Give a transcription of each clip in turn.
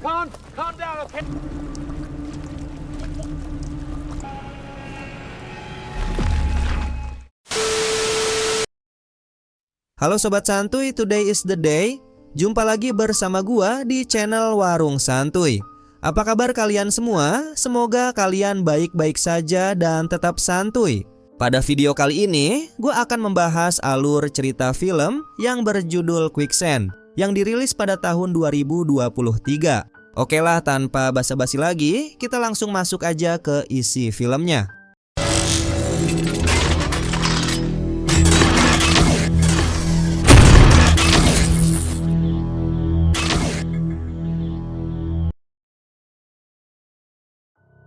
Calm down, okay? Halo Sobat Santuy, today is the day. Jumpa lagi bersama gua di channel Warung Santuy. Apa kabar kalian semua? Semoga kalian baik-baik saja dan tetap santuy. Pada video kali ini, gua akan membahas alur cerita film yang berjudul Quicksand yang dirilis pada tahun 2023. Oke lah, tanpa basa-basi lagi, kita langsung masuk aja ke isi filmnya.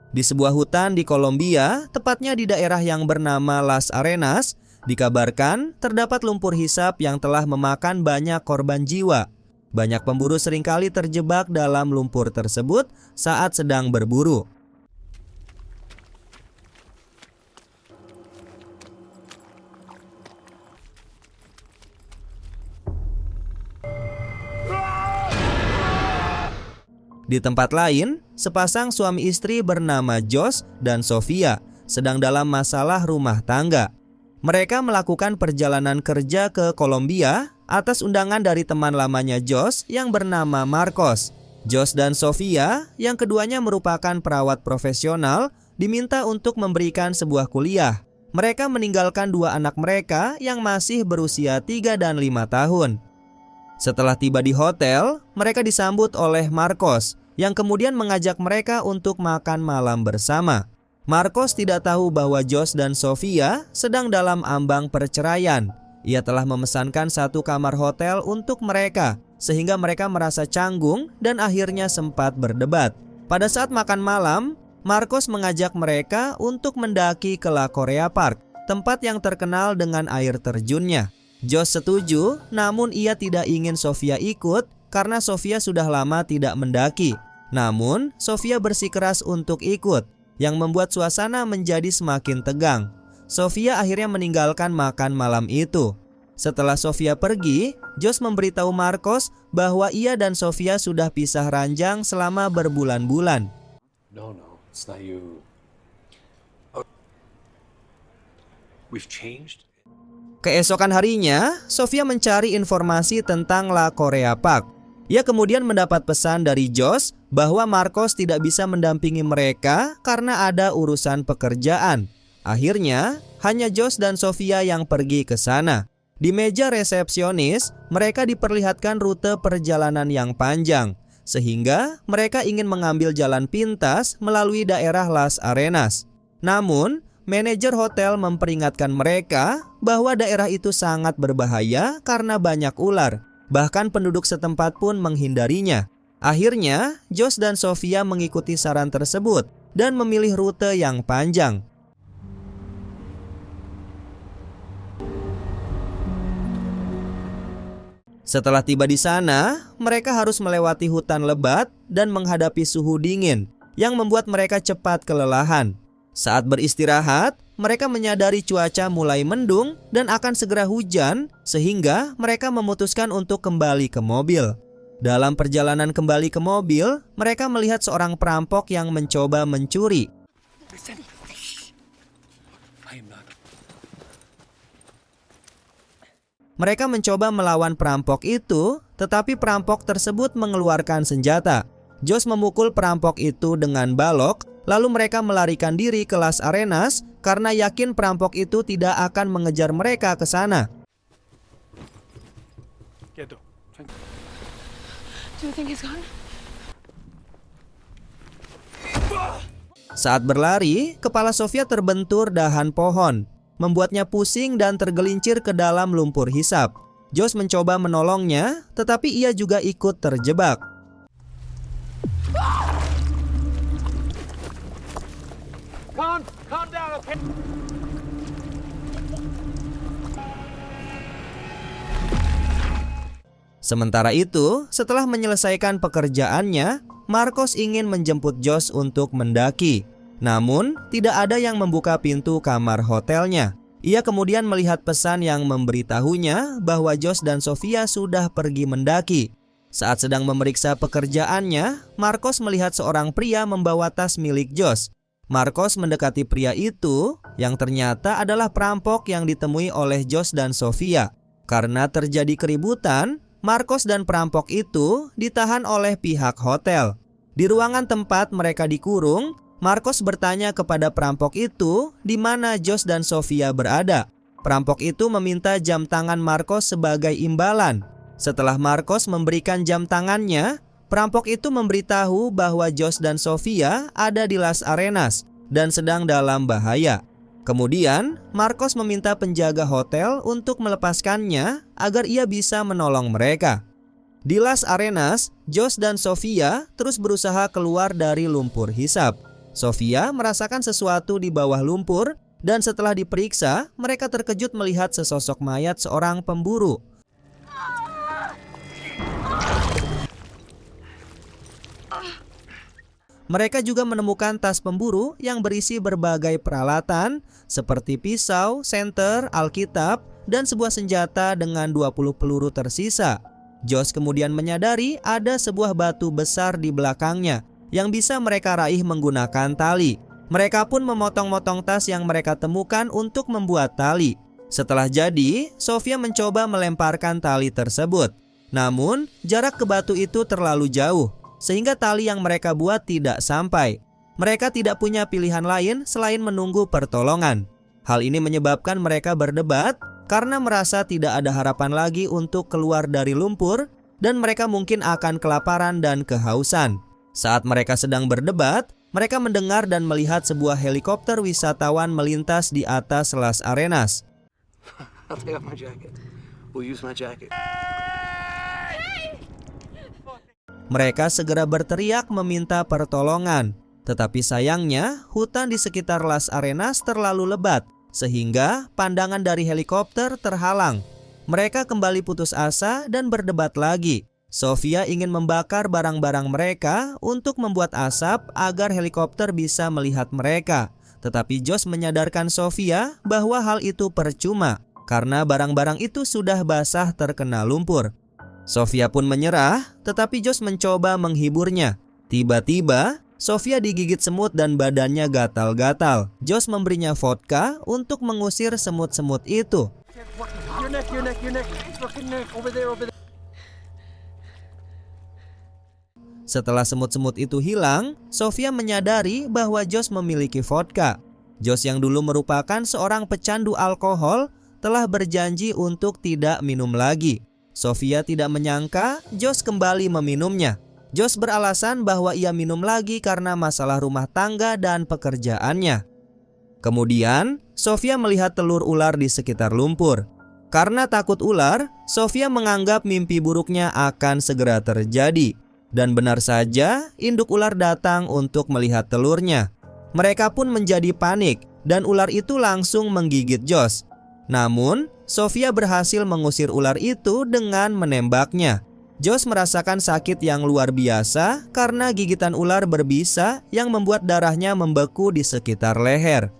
Di sebuah hutan di Kolombia, tepatnya di daerah yang bernama Las Arenas, dikabarkan terdapat lumpur hisap yang telah memakan banyak korban jiwa. Banyak pemburu seringkali terjebak dalam lumpur tersebut saat sedang berburu. Di tempat lain, sepasang suami istri bernama Josh dan Sofia sedang dalam masalah rumah tangga. Mereka melakukan perjalanan kerja ke Kolombia atas undangan dari teman lamanya Josh yang bernama Marcos. Josh dan Sofia, yang keduanya merupakan perawat profesional, diminta untuk memberikan sebuah kuliah. Mereka meninggalkan dua anak mereka yang masih berusia 3 dan 5 tahun. Setelah tiba di hotel, mereka disambut oleh Marcos yang kemudian mengajak mereka untuk makan malam bersama. Marcos tidak tahu bahwa Josh dan Sofia sedang dalam ambang perceraian. Ia telah memesankan satu kamar hotel untuk mereka, sehingga mereka merasa canggung dan akhirnya sempat berdebat. Pada saat makan malam, Marcos mengajak mereka untuk mendaki ke La Korea Park, tempat yang terkenal dengan air terjunnya. Josh setuju, namun ia tidak ingin Sofia ikut karena Sofia sudah lama tidak mendaki. Namun, Sofia bersikeras untuk ikut, yang membuat suasana menjadi semakin tegang. Sofia akhirnya meninggalkan makan malam itu. Setelah Sofia pergi, Josh memberitahu Marcos bahwa ia dan Sofia sudah pisah ranjang selama berbulan-bulan. No, it's not you. We've changed. Keesokan harinya, Sofia mencari informasi tentang La Korea Park. Ia kemudian mendapat pesan dari Josh bahwa Marcos tidak bisa mendampingi mereka karena ada urusan pekerjaan. Akhirnya, hanya Josh dan Sofia yang pergi ke sana. Di meja resepsionis, mereka diperlihatkan rute perjalanan yang panjang, sehingga mereka ingin mengambil jalan pintas melalui daerah Las Arenas. Namun, manajer hotel memperingatkan mereka bahwa daerah itu sangat berbahaya karena banyak ular. Bahkan penduduk setempat pun menghindarinya. Akhirnya, Josh dan Sofia mengikuti saran tersebut dan memilih rute yang panjang. Setelah tiba di sana, mereka harus melewati hutan lebat dan menghadapi suhu dingin yang membuat mereka cepat kelelahan. Saat beristirahat, mereka menyadari cuaca mulai mendung dan akan segera hujan, sehingga mereka memutuskan untuk kembali ke mobil. Dalam perjalanan kembali ke mobil, mereka melihat seorang perampok yang mencoba mencuri. Mereka mencoba melawan perampok itu, tetapi perampok tersebut mengeluarkan senjata. Josh memukul perampok itu dengan balok. Lalu mereka melarikan diri ke Las Arenas karena yakin perampok itu tidak akan mengejar mereka ke sana. Saat berlari, kepala Sofia terbentur dahan pohon, membuatnya pusing dan tergelincir ke dalam lumpur hisap. Josh mencoba menolongnya, tetapi ia juga ikut terjebak. Calm down, okay? Sementara itu, setelah menyelesaikan pekerjaannya, Marcos ingin menjemput Josh untuk mendaki. Namun, tidak ada yang membuka pintu kamar hotelnya. Ia kemudian melihat pesan yang memberitahunya bahwa Josh dan Sofia sudah pergi mendaki. Saat sedang memeriksa pekerjaannya, Marcos melihat seorang pria membawa tas milik Josh. Marcos mendekati pria itu yang ternyata adalah perampok yang ditemui oleh Josh dan Sofia. Karena terjadi keributan, Marcos dan perampok itu ditahan oleh pihak hotel. Di ruangan tempat mereka dikurung, Marcos bertanya kepada perampok itu di mana Josh dan Sofia berada. Perampok itu meminta jam tangan Marcos sebagai imbalan. Setelah Marcos memberikan jam tangannya, perampok itu memberitahu bahwa Josh dan Sofia ada di Las Arenas dan sedang dalam bahaya. Kemudian, Marcos meminta penjaga hotel untuk melepaskannya agar ia bisa menolong mereka. Di Las Arenas, Josh dan Sofia terus berusaha keluar dari lumpur hisap. Sofia merasakan sesuatu di bawah lumpur dan setelah diperiksa, mereka terkejut melihat sesosok mayat seorang pemburu. Mereka juga menemukan tas pemburu yang berisi berbagai peralatan seperti pisau, senter, alkitab, dan sebuah senjata dengan 20 peluru tersisa. Josh kemudian menyadari ada sebuah batu besar di belakangnya yang bisa mereka raih menggunakan tali. Mereka pun memotong-motong tas yang mereka temukan untuk membuat tali. Setelah jadi, Sofia mencoba melemparkan tali tersebut. Namun, jarak ke batu itu terlalu jauh, sehingga tali yang mereka buat tidak sampai. Mereka tidak punya pilihan lain selain menunggu pertolongan. Hal ini menyebabkan mereka berdebat karena merasa tidak ada harapan lagi untuk keluar dari lumpur dan mereka mungkin akan kelaparan dan kehausan. Saat mereka sedang berdebat, mereka mendengar dan melihat sebuah helikopter wisatawan melintas di atas Las Arenas. I'll take off my jacket. We'll use my jacket. Mereka segera berteriak meminta pertolongan. Tetapi sayangnya, hutan di sekitar Las Arenas terlalu lebat, sehingga pandangan dari helikopter terhalang. Mereka kembali putus asa dan berdebat lagi. Sofia ingin membakar barang-barang mereka untuk membuat asap agar helikopter bisa melihat mereka. Tetapi Josh menyadarkan Sofia bahwa hal itu percuma, karena barang-barang itu sudah basah terkena lumpur. Sofia pun menyerah, tetapi Josh mencoba menghiburnya. Tiba-tiba, Sofia digigit semut dan badannya gatal-gatal. Josh memberinya vodka untuk mengusir semut-semut itu. Setelah semut-semut itu hilang, Sofia menyadari bahwa Josh memiliki vodka. Josh yang dulu merupakan seorang pecandu alkohol telah berjanji untuk tidak minum lagi. Sofia tidak menyangka Josh kembali meminumnya. Josh beralasan bahwa ia minum lagi karena masalah rumah tangga dan pekerjaannya. Kemudian, Sofia melihat telur ular di sekitar lumpur. Karena takut ular, Sofia menganggap mimpi buruknya akan segera terjadi. Dan benar saja, induk ular datang untuk melihat telurnya. Mereka pun menjadi panik dan ular itu langsung menggigit Josh. Namun, Sofia berhasil mengusir ular itu dengan menembaknya. Josh merasakan sakit yang luar biasa karena gigitan ular berbisa yang membuat darahnya membeku di sekitar leher.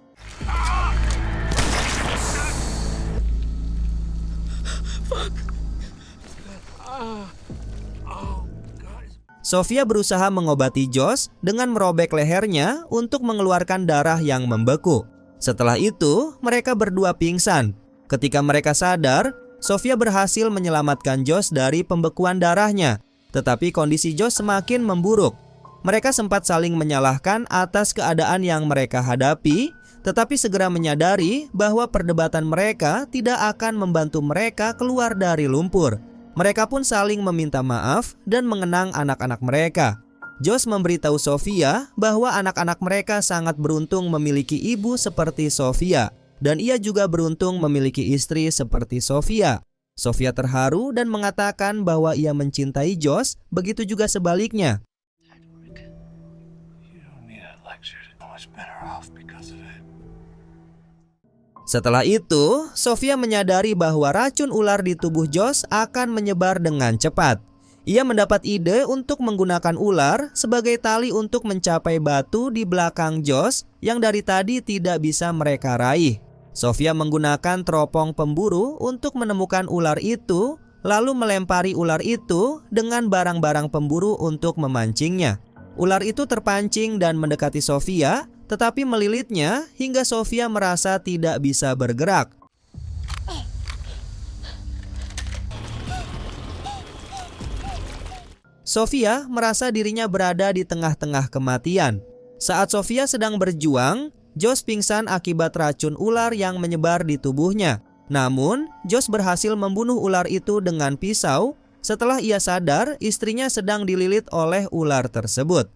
Sofia berusaha mengobati Josh dengan merobek lehernya untuk mengeluarkan darah yang membeku. Setelah itu, mereka berdua pingsan. Ketika mereka sadar, Sofia berhasil menyelamatkan Josh dari pembekuan darahnya. Tetapi kondisi Josh semakin memburuk. Mereka sempat saling menyalahkan atas keadaan yang mereka hadapi, tetapi segera menyadari bahwa perdebatan mereka tidak akan membantu mereka keluar dari lumpur. Mereka pun saling meminta maaf dan mengenang anak-anak mereka. Josh memberitahu Sofia bahwa anak-anak mereka sangat beruntung memiliki ibu seperti Sofia, dan ia juga beruntung memiliki istri seperti Sofia. Sofia terharu dan mengatakan bahwa ia mencintai Josh, begitu juga sebaliknya. Setelah itu, Sofia menyadari bahwa racun ular di tubuh Josh akan menyebar dengan cepat. Ia mendapat ide untuk menggunakan ular sebagai tali untuk mencapai batu di belakang Josh yang dari tadi tidak bisa mereka raih. Sofia menggunakan teropong pemburu untuk menemukan ular itu, lalu melempari ular itu dengan barang-barang pemburu untuk memancingnya. Ular itu terpancing dan mendekati Sofia, tetapi melilitnya hingga Sofia merasa tidak bisa bergerak. Sofia merasa dirinya berada di tengah-tengah kematian. Saat Sofia sedang berjuang, Josh pingsan akibat racun ular yang menyebar di tubuhnya. Namun, Josh berhasil membunuh ular itu dengan pisau. Setelah ia sadar, istrinya sedang dililit oleh ular tersebut.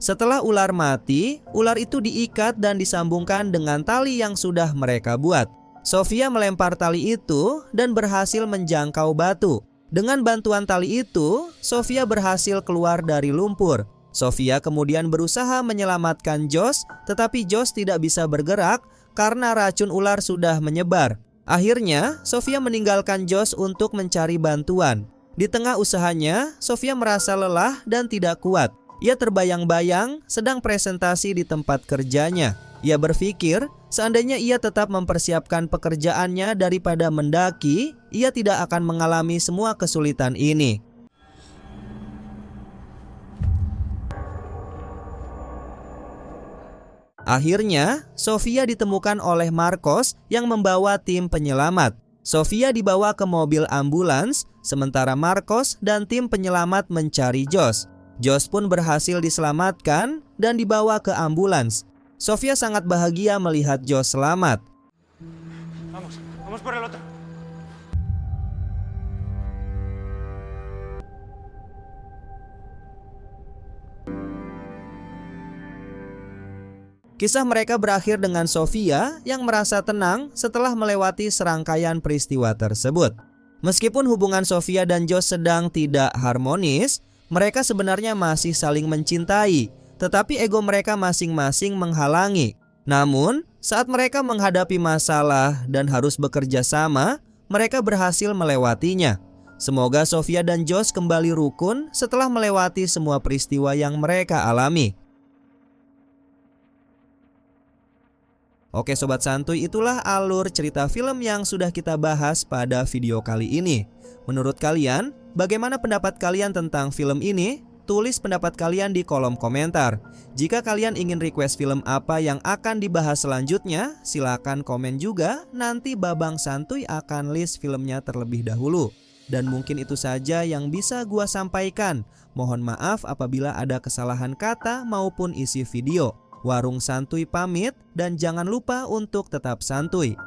Setelah ular mati, ular itu diikat dan disambungkan dengan tali yang sudah mereka buat. Sofia melempar tali itu dan berhasil menjangkau batu. Dengan bantuan tali itu, Sofia berhasil keluar dari lumpur. Sofia kemudian berusaha menyelamatkan Josh, tetapi Josh tidak bisa bergerak karena racun ular sudah menyebar. Akhirnya, Sofia meninggalkan Josh untuk mencari bantuan. Di tengah usahanya, Sofia merasa lelah dan tidak kuat. Ia terbayang-bayang sedang presentasi di tempat kerjanya. Ia berpikir, seandainya ia tetap mempersiapkan pekerjaannya daripada mendaki, ia tidak akan mengalami semua kesulitan ini. Akhirnya, Sofia ditemukan oleh Marcos yang membawa tim penyelamat. Sofia dibawa ke mobil ambulans, sementara Marcos dan tim penyelamat mencari Josh. Josh pun berhasil diselamatkan dan dibawa ke ambulans. Sofia sangat bahagia melihat Josh selamat. Vamos por el otro. Kisah mereka berakhir dengan Sofia yang merasa tenang setelah melewati serangkaian peristiwa tersebut. Meskipun hubungan Sofia dan Josh sedang tidak harmonis, mereka sebenarnya masih saling mencintai, tetapi ego mereka masing-masing menghalangi. Namun, saat mereka menghadapi masalah dan harus bekerja sama, mereka berhasil melewatinya. Semoga Sofia dan Josh kembali rukun setelah melewati semua peristiwa yang mereka alami. Oke Sobat Santuy, itulah alur cerita film yang sudah kita bahas pada video kali ini. Menurut kalian, bagaimana pendapat kalian tentang film ini? Tulis pendapat kalian di kolom komentar. Jika kalian ingin request film apa yang akan dibahas selanjutnya, silakan komen juga. Nanti Babang Santuy akan list filmnya terlebih dahulu. Dan mungkin itu saja yang bisa gua sampaikan. Mohon maaf apabila ada kesalahan kata maupun isi video. Warung Santuy pamit dan jangan lupa untuk tetap santuy.